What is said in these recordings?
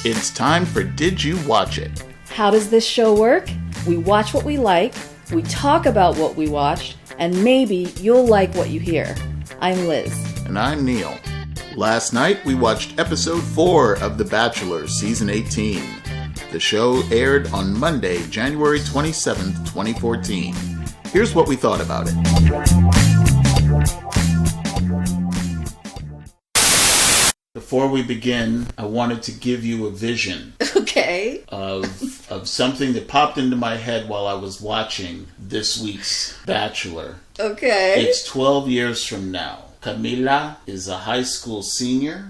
It's time for Did You Watch It? How does this show work? We watch what we like, we talk about what we watched, and maybe you'll like what you hear. I'm Liz. And I'm Neil. Last night we watched episode 4 of The Bachelor, season 18. The show aired on Monday, January 27th, 2014. Here's what we thought about it. Before we begin, I wanted to give you a vision. Okay. Of something that popped into my head while I was watching this week's Bachelor. Okay. It's 12 years from now. Camila is a high school senior.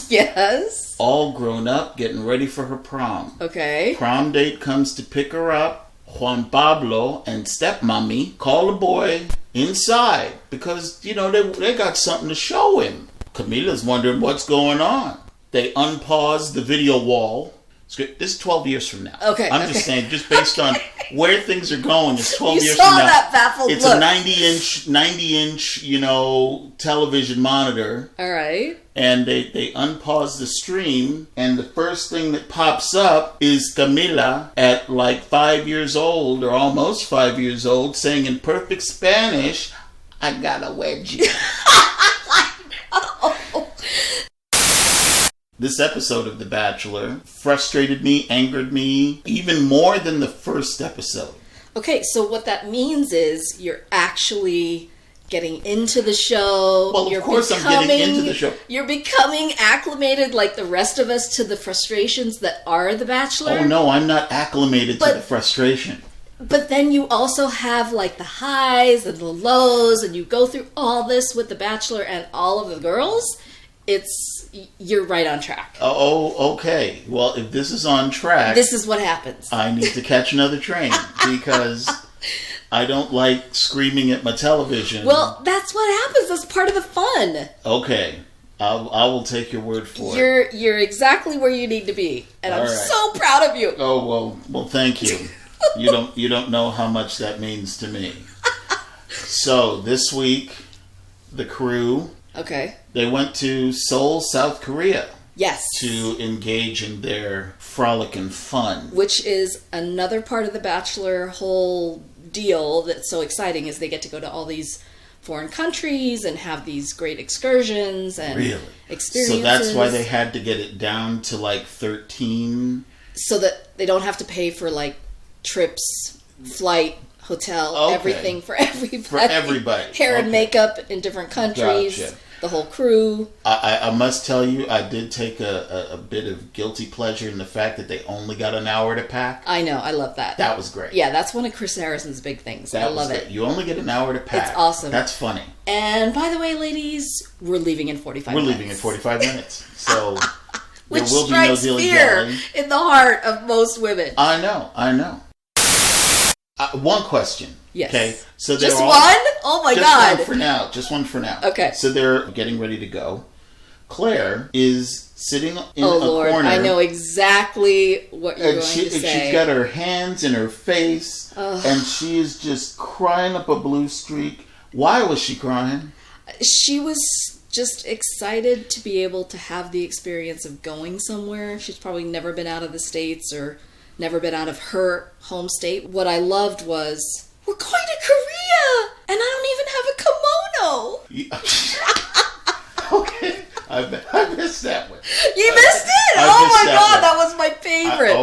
Yes. All grown up, getting ready for her prom. Okay. Prom date comes to pick her up. Juan Pablo and stepmommy call the boy inside because, they got something to show him. Camila's wondering what's going on. They unpause the video wall. This is 12 years from now. Okay. I'm just saying, just based on where things are going, it's 12 years from now. You saw that baffled it's look. It's a 90-inch, television monitor. All right. And they unpause the stream, and the first thing that pops up is Camila at like 5 years old, or almost 5 years old, saying in perfect Spanish, "I got a wedgie." This episode of The Bachelor frustrated me, angered me, even more than the first episode. Okay, so what that means is you're actually getting into the show. Well, of course I'm getting into the show. You're becoming acclimated like the rest of us to the frustrations that are The Bachelor. Oh no, I'm not acclimated to the frustration. But then you also have like the highs and the lows, and you go through all this with The Bachelor and all of the girls. You're right on track. Oh, okay. Well, if this is on track... This is what happens. I need to catch another train because I don't like screaming at my television. Well, that's what happens. That's part of the fun. Okay. I will take your word for it. You're exactly where you need to be. And I'm so proud of you. Oh, well, thank you. You don't know how much that means to me. So, this week, the crew... Okay. They went to Seoul, South Korea. Yes. To engage in their frolic and fun. Which is another part of the Bachelor whole deal that's so exciting is they get to go to all these foreign countries and have these great excursions and experiences. So that's why they had to get it down to like 13. So that they don't have to pay for like trips, flight, hotel, everything for everybody. For everybody. Hair and makeup in different countries. Gotcha. The whole crew. I must tell you, I did take a bit of guilty pleasure in the fact that they only got an hour to pack. I know, I love that. That was great. Yeah, that's one of Chris Harrison's big things. I love it. You only get an hour to pack. It's awesome. That's funny. And by the way, ladies, we're leaving in 45 minutes. We're leaving in 45 minutes. So which there will be no fear in the heart of most women. I know. One question. Yes. Okay. So just one? Oh my God. Just one for now. Okay. So they're getting ready to go. Claire is sitting in a Lord, corner. I know exactly what you're going to say. She's got her hands in her face, and she is just crying up a blue streak. Why was she crying? She was just excited to be able to have the experience of going somewhere. She's probably never been out of the States or never been out of her home state. What I loved was, we're going to Korea, and I don't even have a kimono. Okay, I missed that one. You missed it? Oh my God, that was my favorite.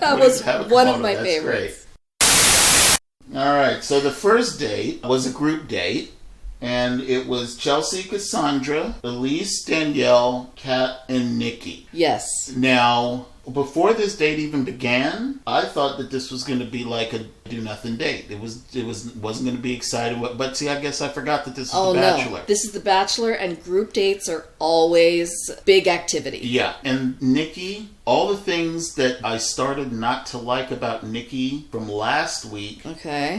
That was one of my favorites. Great. All right, so the first date was a group date, and it was Chelsea, Cassandra, Elise, Danielle, Kat, and Nikki. Yes. Now, before this date even began, I thought that this was going to be like a do-nothing date. It wasn't going to be exciting. But see, I guess I forgot that this is The Bachelor. No. This is The Bachelor, and group dates are always big activity. Yeah, and Nikki, all the things that I started not to like about Nikki from last week,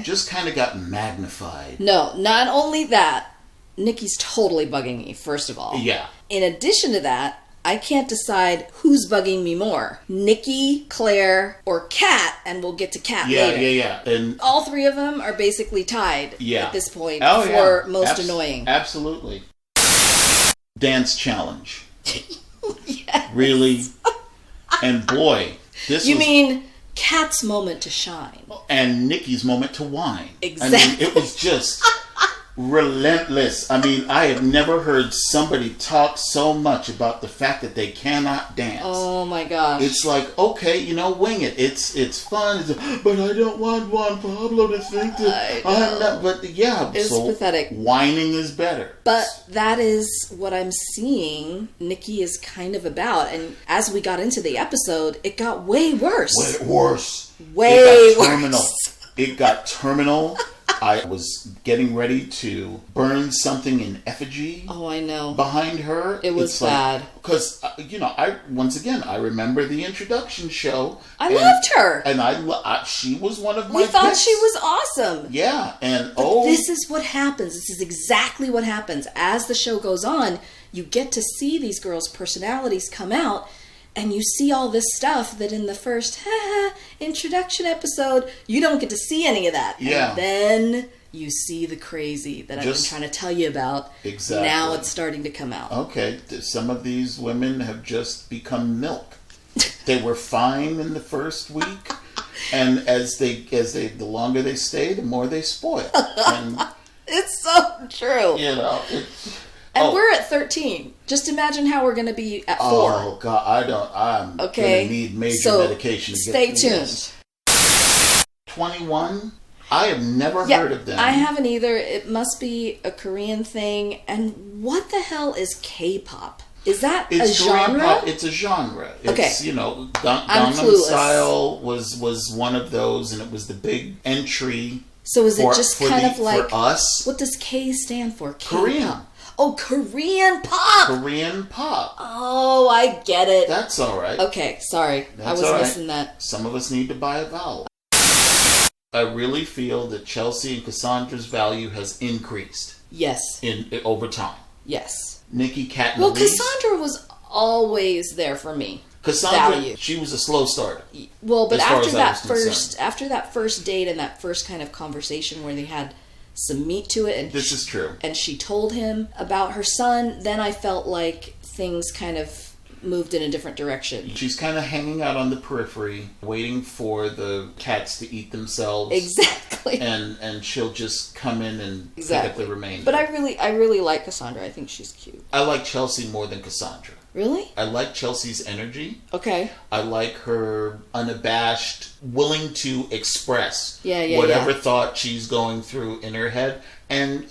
just kind of got magnified. No, not only that, Nikki's totally bugging me, first of all. Yeah. In addition to that, I can't decide who's bugging me more. Nikki, Claire, or Kat, and we'll get to Kat later. Yeah. And all three of them are basically tied at this point most annoying. Absolutely. Dance challenge. Yes. Really? And boy, You mean Kat's moment to shine. And Nikki's moment to whine. Exactly. I mean, it was just relentless. I mean, I have never heard somebody talk so much about the fact that they cannot dance. Oh my gosh. It's like, okay, wing it. It's fun. But I don't want Juan Pablo to think that I'm not. But yeah, it's so pathetic. Whining is better. But that is what I'm seeing Nikki is kind of about. And as we got into the episode, it got way worse. Way worse. Way worse. It got terminal. I was getting ready to burn something in effigy. Oh, I know. Behind her. It was bad. Because, I remember the introduction show. I loved her. And she was one of my We thought picks. she was awesome. Yeah. And this is what happens. This is exactly what happens. As the show goes on, you get to see these girls' personalities come out. And you see all this stuff that in the first introduction episode, you don't get to see any of that. Yeah. And then you see the crazy that I've been trying to tell you about. Exactly. Now it's starting to come out. Okay. Some of these women have just become milk. They were fine in the first week. And as the longer they stay, the more they spoil. And, it's so true. And we're at 13. Just imagine how we're going to be at 4. Oh, God. I'm going to need major medication to stay get through tuned. This. 21? I have never heard of them. I haven't either. It must be a Korean thing. And what the hell is K-pop? Is that a genre? Pop. It's a genre. Okay. It's, Gangnam Style was one of those, and it was the big entry. So is it just kind of like... For us? What does K stand for? K-pop. Korean. Oh, Korean pop! Korean pop. Oh, I get it. That's all right. Okay, sorry. I was missing that. Some of us need to buy a vowel. I really feel that Chelsea and Cassandra's value has increased. Yes. Over time. Yes. Nikki, Kat, and Well, Elise. Cassandra was always there for me. Cassandra, value. She was a slow starter. Well, but after that first date and that first kind of conversation where they had some meat to it, and this is true, and she told him about her son, then I felt like things kind of moved in a different direction. She's kind of hanging out on the periphery, waiting for the cats to eat themselves. Exactly. And she'll just come in and pick up the remainder. But I really like Cassandra. I think she's cute. I like Chelsea more than Cassandra. Really? I like Chelsea's energy. Okay. I like her unabashed, willing to express whatever thought she's going through in her head. And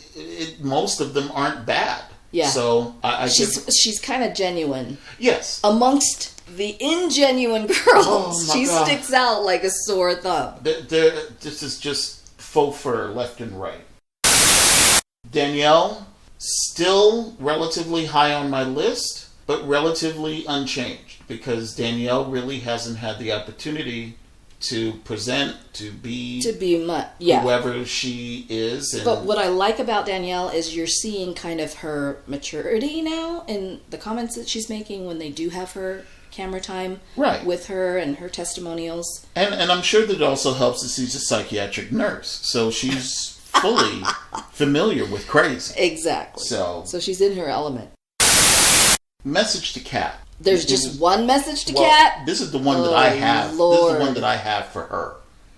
most of them aren't bad. Yeah. So she's kind of genuine. Yes. Amongst the ingenuine girls, she sticks out like a sore thumb. This is just faux fur left and right. Danielle, still relatively high on my list, but relatively unchanged, because Danielle really hasn't had the opportunity to present, to be whoever she is. But what I like about Danielle is you're seeing kind of her maturity now in the comments that she's making when they do have her camera time with her and her testimonials. And I'm sure that it also helps that she's a psychiatric nurse, so she's fully familiar with crazy. Exactly. So she's in her element. Message to Kat. There's just one message to Kat? This is the one that I have. Lord. This is the one that I have for her.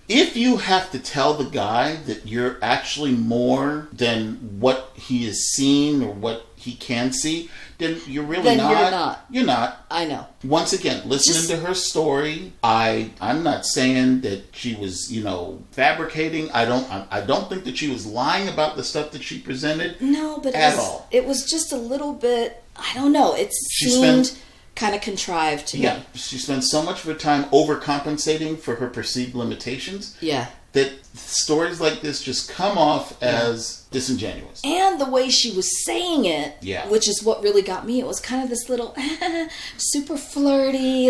If you have to tell the guy that you're actually more than what he has seen or what he can see, then you're really not. You're not. You're not. I know. Once again, listening to her story, I'm not saying that she was, fabricating. I don't think that she was lying about the stuff that she presented. No, but it was just a little bit. I don't know. It seemed kind of contrived to me. Yeah, she spent so much of her time overcompensating for her perceived limitations. Yeah. That stories like this just come off as disingenuous. And the way she was saying it, which is what really got me, it was kind of this little super flirty,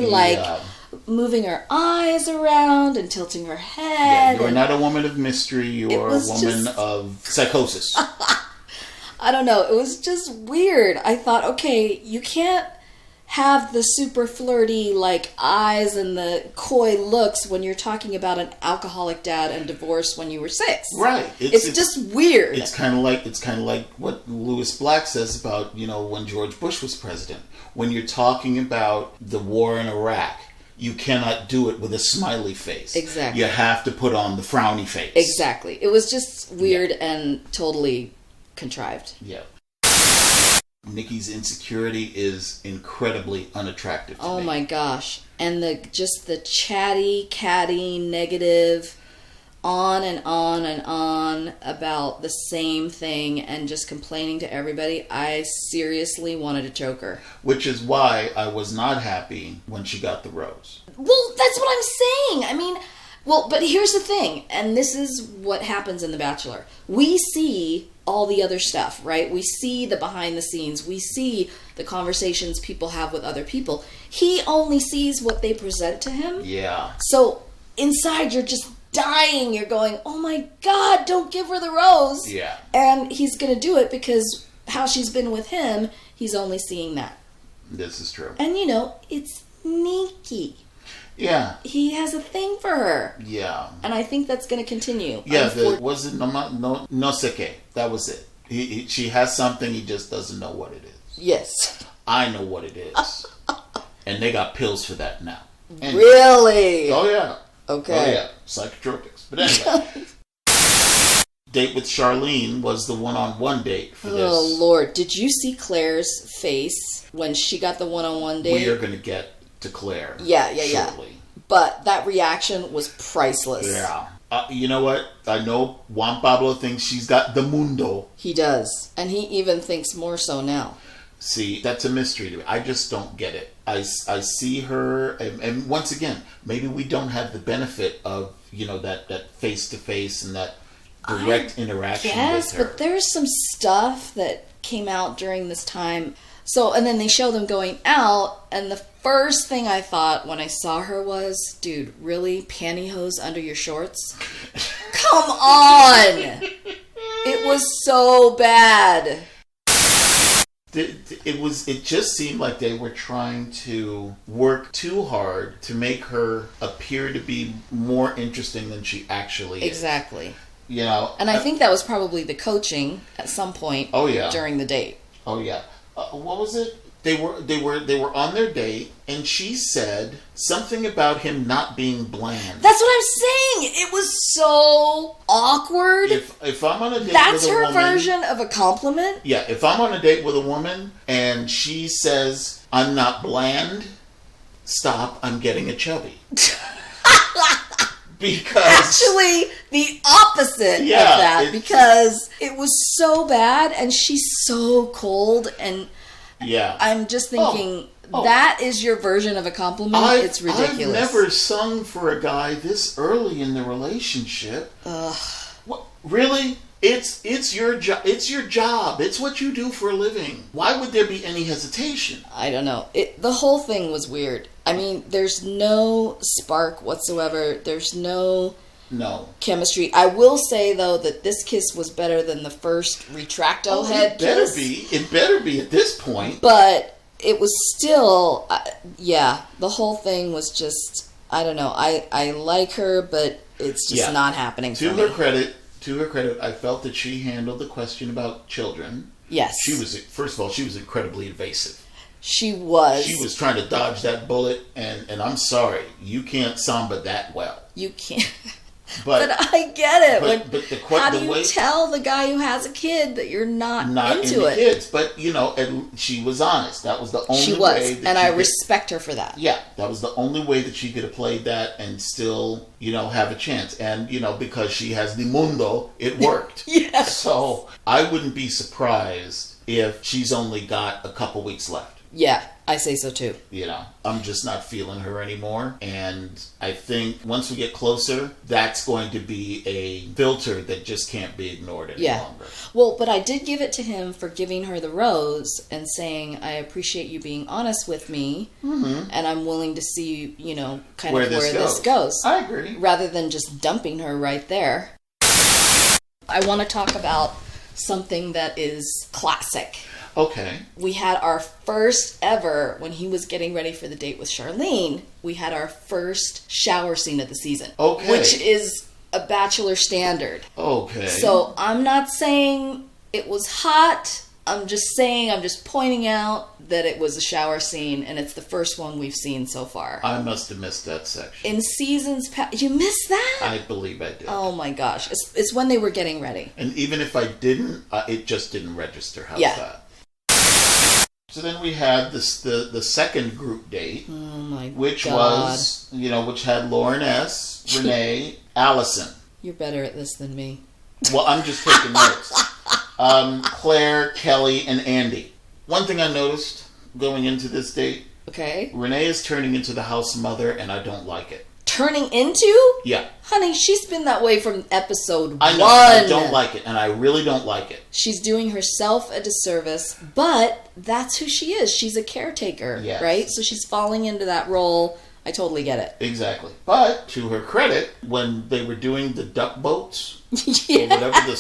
moving her eyes around and tilting her head. Yeah, you're not a woman of mystery, you are a woman of psychosis. I don't know, it was just weird. I thought, okay, you can't have the super flirty eyes and the coy looks when you're talking about an alcoholic dad and divorce when you were 6. Right. It's just weird. It's kind of like what Lewis Black says about when George Bush was president. When you're talking about the war in Iraq, you cannot do it with a smiley face. Exactly. You have to put on the frowny face. Exactly. It was just weird and totally contrived. Yeah. Nikki's insecurity is incredibly unattractive to me. Oh my gosh. And the chatty, catty, negative, on and on and on about the same thing and just complaining to everybody. I seriously wanted to choke her. Which is why I was not happy when she got the rose. Well, that's what I'm saying. I mean, well, but here's the thing, and this is what happens in The Bachelor. We see all the other stuff, right? We see the behind the scenes. We see the conversations people have with other people. He only sees what they present to him. Yeah. So inside you're just dying. You're going, oh my God, don't give her the rose. Yeah. And he's going to do it because how she's been with him, he's only seeing that. This is true. And it's Nikki. Yeah. He has a thing for her. Yeah. And I think that's going to continue. Yeah, was it no sé qué? That was it. She has something, he just doesn't know what it is. Yes. I know what it is. And they got pills for that now. Anyway. Really? Oh, yeah. Okay. Oh, yeah. Psychotropics. But anyway. Date with Charlene was the one-on-one date for this. Oh, Lord. Did you see Claire's face when she got the one-on-one date? We are going to get to Claire. Yeah. Shortly. But that reaction was priceless. Yeah. You know what? I know Juan Pablo thinks she's got the mundo. He does. And he even thinks more so now. See, that's a mystery to me. I just don't get it. I see her, and once again, maybe we don't have the benefit of, that face-to-face and that direct interaction with her. But there's some stuff that came out during this time. So, and then they show them going out, and the first thing I thought when I saw her was, dude, really? Pantyhose under your shorts? Come on! It was so bad. It just seemed like they were trying to work too hard to make her appear to be more interesting than she actually is. Exactly. And I think that was probably the coaching at some point during the date. Oh yeah. What was it? They were on their date, and she said something about him not being bland. That's what I'm saying. It was so awkward. If I'm on a date that's with a woman, her version of a compliment. Yeah, if I'm on a date with a woman and she says I'm not bland, stop. I'm getting a chubby. Because actually the opposite of that, because it was so bad and she's so cold, and I'm just thinking that is your version of a compliment. It's ridiculous. I've never sung for a guy this early in the relationship. What, really? It's your job. It's your job. It's what you do for a living. Why would there be any hesitation? I don't know. The whole thing was weird. I mean, there's no spark whatsoever. There's no chemistry. I will say, though, that this kiss was better than the first retracto head kiss. It better be at this point. But it was still, the whole thing was just, I don't know. I like her, but it's just not happening for me. To her credit, I felt that she handled the question about children. Yes. First of all, she was incredibly evasive. She was. She was trying to dodge that bullet, and I'm sorry, you can't samba that well. You can't. But I get it. How do you tell the guy who has a kid that you're not into it? Kids, but she was honest. That was the only way. And I respect her for that. Yeah, that was the only way that she could have played that and still, have a chance. And because she has the mundo, it worked. Yes. So I wouldn't be surprised if she's only got a couple weeks left. Yeah, I say so too. I'm just not feeling her anymore. And I think once we get closer, that's going to be a filter that just can't be ignored any longer. Well, but I did give it to him for giving her the rose and saying, I appreciate you being honest with me. Mm-hmm. And I'm willing to see, kind of where this goes. I agree. Rather than just dumping her right there. I want to talk about something that is classic. Okay. We had our first ever, when he was getting ready for the date with Charlene, we had our first shower scene of the season. Okay. Which is a Bachelor standard. Okay. So I'm not saying it was hot. I'm just saying, I'm just pointing out that it was a shower scene, and it's the first one we've seen so far. I must have missed that section. In seasons past, you missed that? I believe I did. Oh my gosh. It's when they were getting ready. And even if I didn't, it just didn't register. How's that? So then we had the second group date. Oh my which God. was, which had Lauren S., Renee, Allison. You're better at this than me. Well, I'm just taking notes. Claire, Kelly, and Andy. One thing I noticed going into this date, Okay. Renee is turning into the house mother, and I don't like it. Turning into? Yeah. Honey, she's been that way from episode 1. I know, I don't like it, and I really don't like it. She's doing herself a disservice, but that's who she is. She's a caretaker, right? So she's falling into that role. I totally get it. Exactly. But, to her credit, when they were doing the duck boats, Yeah. or whatever,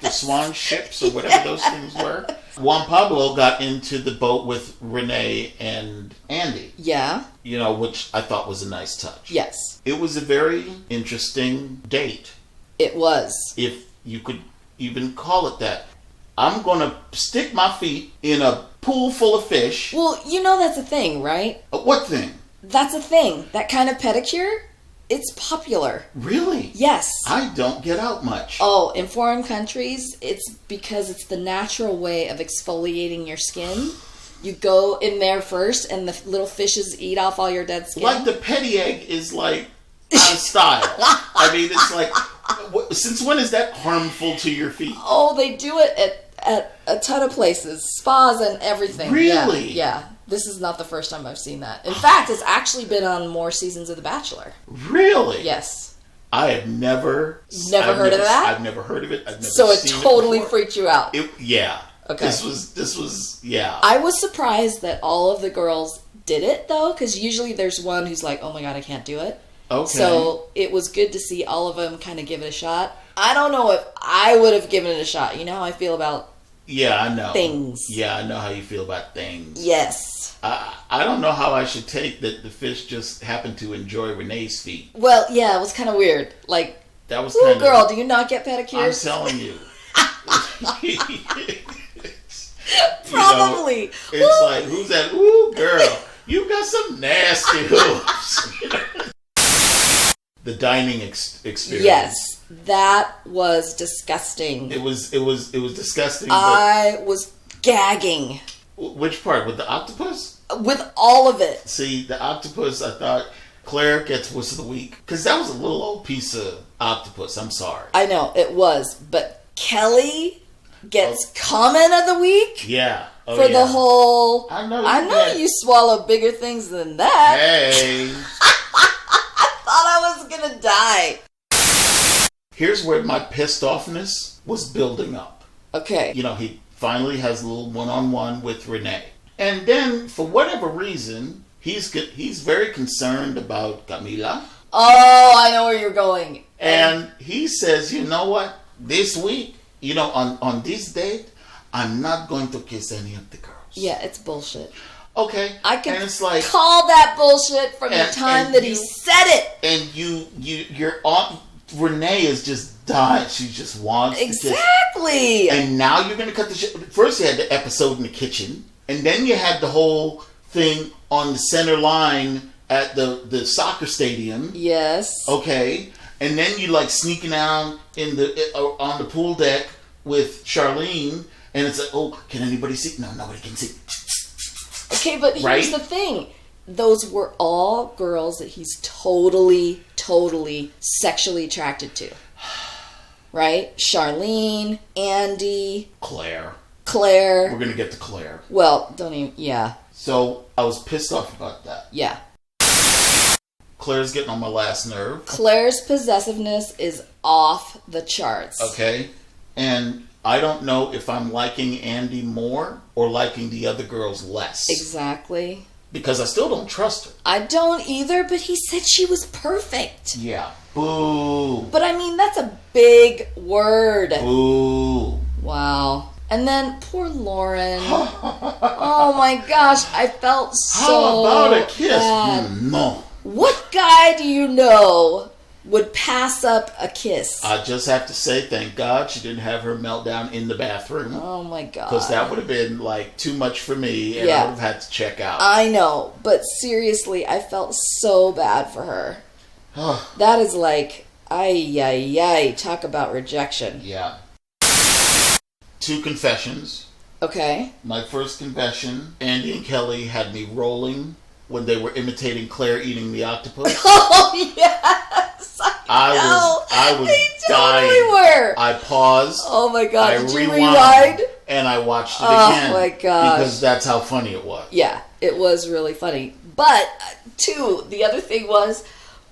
the swan ships, or whatever those things were, Juan Pablo got into the boat with Renee and Andy. Yeah. Which I thought was a nice touch. Yes. It was a very interesting date. It was. If you could even call it that. I'm going to stick my feet in a pool full of fish. Well, that's a thing, right? What thing? That's a thing. That kind of pedicure, it's popular. Really? Yes. I don't get out much. Oh, in foreign countries, it's because it's the natural way of exfoliating your skin. You go in there first, and the little fishes eat off all your dead skin. Like the petty egg is like out of style. I mean, it's like, since when is that harmful to your feet? Oh, they do it at a ton of places, spas and everything. Really? Yeah. This is not the first time I've seen that. In fact, it's actually been on more seasons of The Bachelor. Really? Yes. I have never heard of that? I've never heard of it. I've never so it seen totally it freaked you out. Yeah. Okay. This was yeah. I was surprised that all of the girls did it though, because usually there's one who's like, "Oh my God, I can't do it." Okay. So it was good to see all of them kind of give it a shot. I don't know if I would have given it a shot. You know how I feel about I know things. Yeah, I know how you feel about things. Yes. I don't know how I should take that the fish just happened to enjoy Renee's feet. Well, yeah, it was kind of weird. Like, that was ooh, girl, do you not get pedicures? I'm telling you. Probably. It's like, who's that? Ooh, girl, you got some nasty hooves. The dining experience. Yes, that was disgusting. It was disgusting. I was gagging. Which part? With the octopus? With all of it. See, the octopus, I thought Claire gets Wuss of the Week. Because that was a little old piece of octopus. I'm sorry. I know, it was. But Kelly gets Comment of the Week? Yeah. For the whole... I know you swallow bigger things than that. Hey. I thought I was going to die. Here's where my pissed offness was building up. Okay. He finally has a little one-on-one with Renee. And then, for whatever reason, he's very concerned about Camila. Oh, I know where you're going. And he says, you know what? This week, on this date, I'm not going to kiss any of the girls. Yeah, it's bullshit. Okay. I can and it's like, call that bullshit from the time that he said it. And you're on... Renee is just dying. She just wants to kiss. Exactly. And now you're going to cut the shit. First you had the episode in the kitchen. And then you had the whole thing on the center line at the soccer stadium. Yes. Okay. And then you sneaking out on the pool deck with Charlene. And it's like, oh, can anybody see? No, nobody can see. Okay, but here's the thing. Those were all girls that he's totally sexually attracted to. Right? Charlene, Andy, Claire. We're going to get to Claire. Well, don't even, yeah. So, I was pissed off about that. Yeah. Claire's getting on my last nerve. Claire's possessiveness is off the charts. Okay. And I don't know if I'm liking Andy more or liking the other girls less. Exactly. Because I still don't trust her. I don't either, but he said she was perfect. Yeah. Boo. But I mean, that's a big word. Boo. Wow. And then poor Lauren. Oh my gosh, I felt so How about a kiss? bad. No. What guy do you know would pass up a kiss. I just have to say, thank God she didn't have her meltdown in the bathroom. Oh my God. Because that would have been like too much for me, and Yeah. I would have had to check out. I know, but seriously, I felt so bad for her. That is like, ay, talk about rejection. Yeah. 2 confessions. Okay. My first confession, Andy and Kelly had me rolling when they were imitating Claire eating the octopus. Oh, yes! I was they dying. Totally were. I paused. Oh my God! I Did you rewound, rewind? and I watched it Oh again. my gosh! Because that's how funny it was. Yeah, it was really funny. But too, the other thing was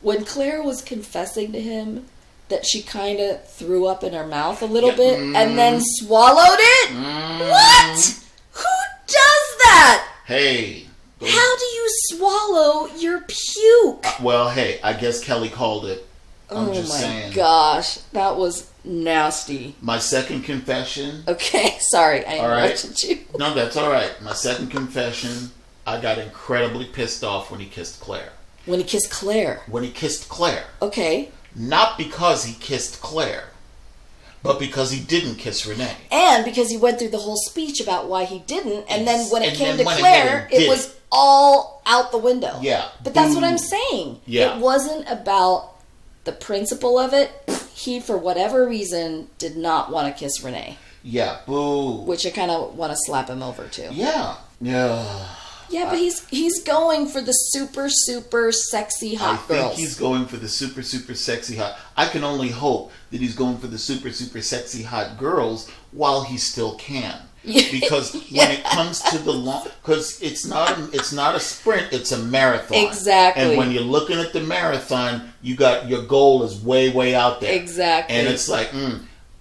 when Claire was confessing to him that she kind of threw up in her mouth a little bit and then swallowed it. What? Who does that? Hey. How do you swallow your puke? Well, hey, I guess Kelly called it. I'm just saying. Oh my gosh, that was nasty. My second confession. Okay, sorry, I interrupted you. No, that's all right. My second confession, I got incredibly pissed off when he kissed Claire. When he kissed Claire. When he kissed Claire. Okay. Not because he kissed Claire, but because he didn't kiss Renee. And because he went through the whole speech about why he didn't, and then when it came to went Claire, ahead and it was all out the window. Yeah. But that's what I'm saying. Yeah. It wasn't about the principle of it. He, for whatever reason, did not want to kiss Renee. Yeah, boo. Which I kind of want to slap him over to. Yeah. Yeah. Yeah, but he's going for the super, super sexy hot girls. I think he's going for the super, super sexy hot. I can only hope that he's going for the super, super sexy hot girls while he still can. Because when it comes to the long, because it's not a sprint, it's a marathon. Exactly. And when you're looking at the marathon, you got your goal is way out there. Exactly. And it's like,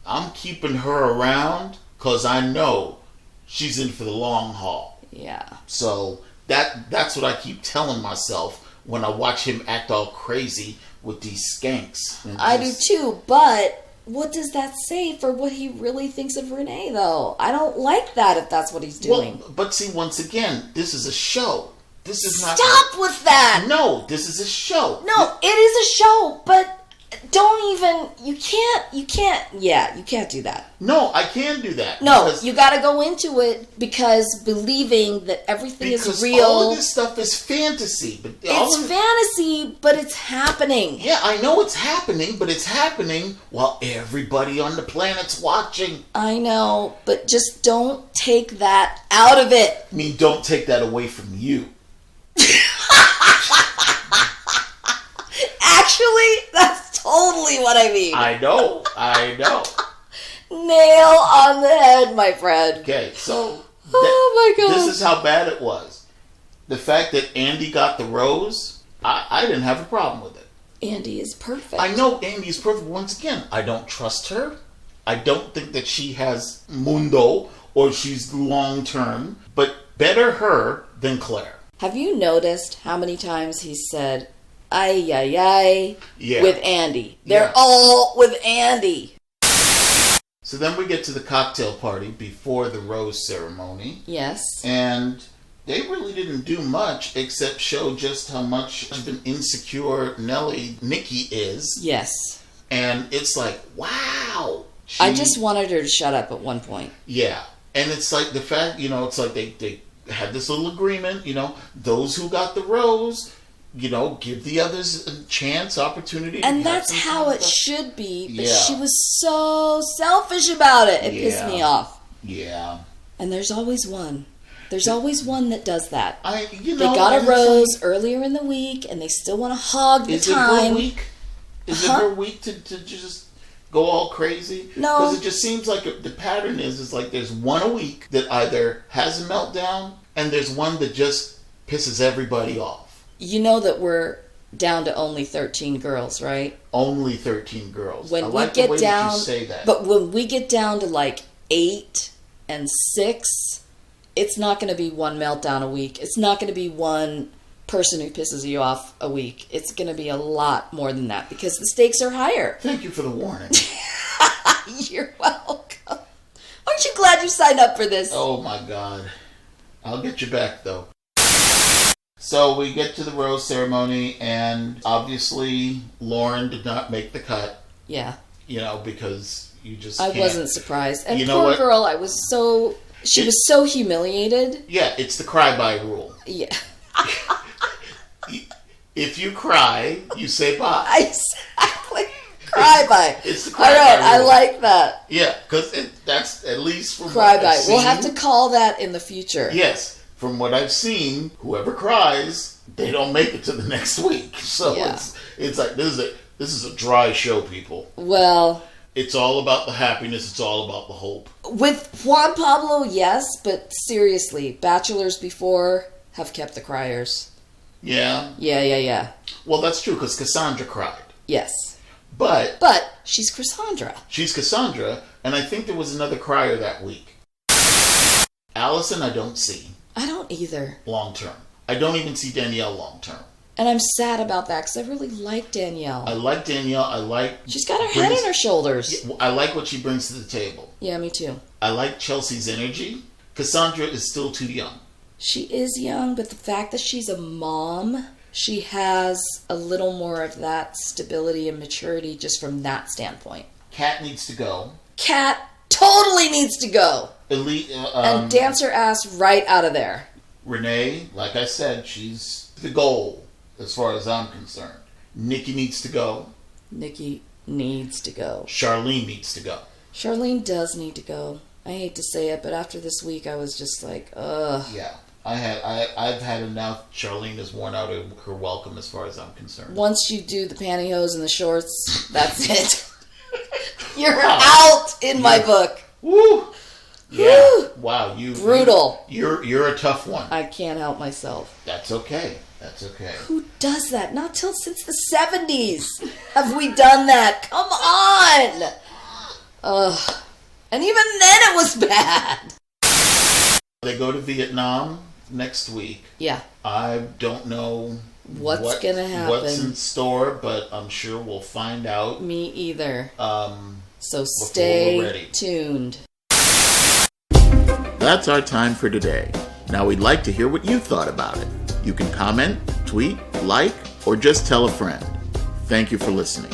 I'm keeping her around because I know she's in for the long haul. Yeah. So that's what I keep telling myself when I watch him act all crazy with these skanks. I do too, but what does that say for what he really thinks of Renee, though? I don't like that if that's what he's doing. Well, but see, once again, this is a show. This is not... Stop with that! No, this is a show. No, it is a show, but don't even... You can't do that. No, I can do that. No, you gotta go into it because believing that everything is real... all of this stuff is fantasy. But it's fantasy, but it's happening. Yeah, I know it's happening, but it's happening while everybody on the planet's watching. I know, but just don't take that out of it. I mean, don't take that away from you. Actually, that's totally what I mean. I know. Nail on the head, my friend. Okay, so... Oh my God. This is how bad it was. The fact that Andy got the rose, I didn't have a problem with it. Andy is perfect. I know Andy is perfect. Once again, I don't trust her. I don't think that she has mundo or she's long-term. But better her than Claire. Have you noticed how many times he said, ay, Yeah. with Andy? They're all with Andy. So then we get to the cocktail party before the rose ceremony. Yes. And they really didn't do much except show just how much of an insecure Nikki is. Yes. And it's like, wow. I just wanted her to shut up at one point. Yeah. And it's like the fact, it's like they had this little agreement, those who got the rose, give the others a chance, opportunity. And that's how it should be. But Yeah. she was so selfish about it. It pissed me off. Yeah. And there's always one. There's always one that does that. They got a rose earlier in the week, and they still want to hog the time. Is it her week? Is it her week to just go all crazy? No. Because it just seems like the pattern is like there's one a week that either has a meltdown, and there's one that just pisses everybody off. You know that we're down to only 13 girls, right? Only 13 girls. When I we like get the way down, that you say that. But when we get down to like 8 and 6, it's not going to be one meltdown a week. It's not going to be one person who pisses you off a week. It's going to be a lot more than that because the stakes are higher. Thank you for the warning. You're welcome. Aren't you glad you signed up for this? Oh my God. I'll get you back though. So we get to the rose ceremony, and obviously Lauren did not make the cut. Yeah. Because you just I can't. wasn't surprised. And You know poor what? girl, she was so humiliated. Yeah, it's the cry-by rule. Yeah. If you cry, you say bye. Exactly. Cry by. It's the cry by rule. I like that. Yeah, because that's at least from Cry what by. I've seen. We'll have to call that in the future. Yes. From what I've seen, whoever cries, they don't make it to the next week. So Yeah. it's like this is a dry show, people. Well, It's all about the happiness. It's all about the hope. with Juan Pablo, yes, but seriously, bachelors before have kept the criers. Yeah. Yeah. Well, that's true because Cassandra cried, Yes. but She's Cassandra. she's Cassandra, and I think there was another crier that week. Allison, I don't see I don't either. long term. I don't even see Danielle long term. And I'm sad about that because I really like Danielle. I like Danielle. She's got her head on her shoulders. I like what she brings to the table. Yeah, me too. I like Chelsea's energy. Cassandra is still too young. She is young, but the fact that she's a mom, she has a little more of that stability and maturity just from that standpoint. Kat needs to go. Kat totally needs to go. Elite, And dance her ass right out of there. Renee, like I said, she's the goal as far as I'm concerned. Nikki needs to go. Nikki needs to go. Charlene needs to go. Charlene does need to go. I hate to say it, but after this week, I was just like, ugh. Yeah. I've had enough. Charlene has worn out her welcome as far as I'm concerned. Once you do the pantyhose and the shorts, that's it. You're out in my book. Woo! Yeah. Woo! Wow, you Brutal. You're a tough one. I can't help myself. That's okay. That's okay. Who does that? Not till since the 70s have we done that. Come on. Ugh. And even then it was bad. They go to Vietnam next week. Yeah. I don't know What's gonna happen. What's in store, but I'm sure we'll find out. Me either. So we're stay ready. tuned. That's our time for today. Now we'd like to hear what you thought about it. You can comment, tweet, like, or just tell a friend. Thank you for listening.